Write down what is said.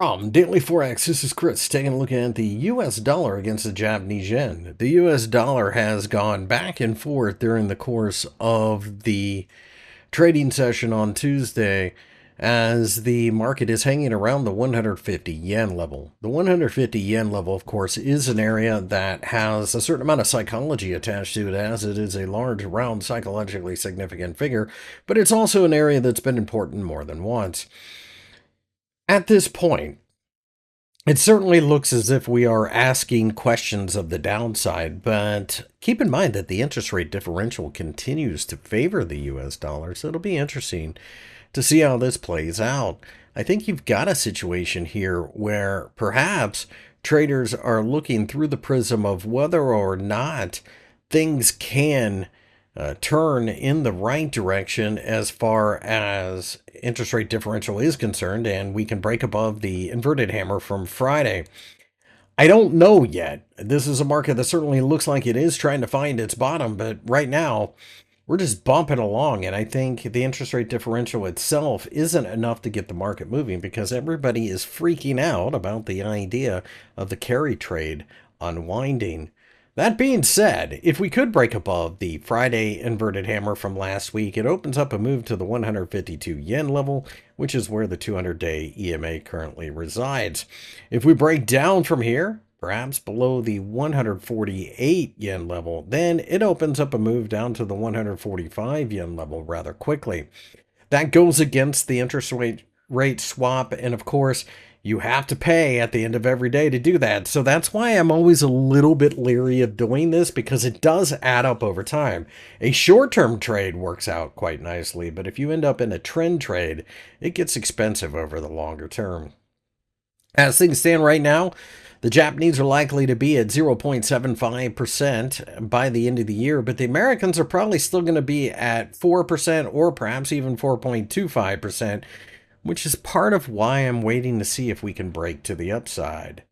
Daily Forex, this is Chris taking a look at the US dollar against the Japanese yen. The US dollar has gone back and forth during the course of the trading session on Tuesday as the market is hanging around the 150 yen level. The 150 yen level, of course, is an area that has a certain amount of psychology attached to it as it is a large, round, psychologically significant figure, but it's also an area that's been important more than once. At this point, it certainly looks as if we are asking questions of the downside, but keep in mind that the interest rate differential continues to favor the US dollar, so it'll be interesting to see how this plays out. I think you've got a situation here where perhaps traders are looking through the prism of whether or not things can turn in the right direction as far as interest rate differential is concerned, and we can break above the inverted hammer from Friday. I don't know yet. This is a market that certainly looks like it is trying to find its bottom, but right now we're just bumping along, and I think the interest rate differential itself isn't enough to get the market moving because everybody is freaking out about the idea of the carry trade unwinding. That being said, if we could break above the Friday inverted hammer from last week, it opens up a move to the 152 yen level, which is where the 200-day EMA currently resides. If we break down from here, perhaps below the 148 yen level, then it opens up a move down to the 145 yen level rather quickly. That goes against the interest rate swap, and of course, you have to pay at the end of every day to do that. So that's why I'm always a little bit leery of doing this because it does add up over time. A short-term trade works out quite nicely, but if you end up in a trend trade, it gets expensive over the longer term. As things stand right now, the Japanese are likely to be at 0.75% by the end of the year, but the Americans are probably still going to be at 4% or perhaps even 4.25%, which is part of why I'm waiting to see if we can break to the upside.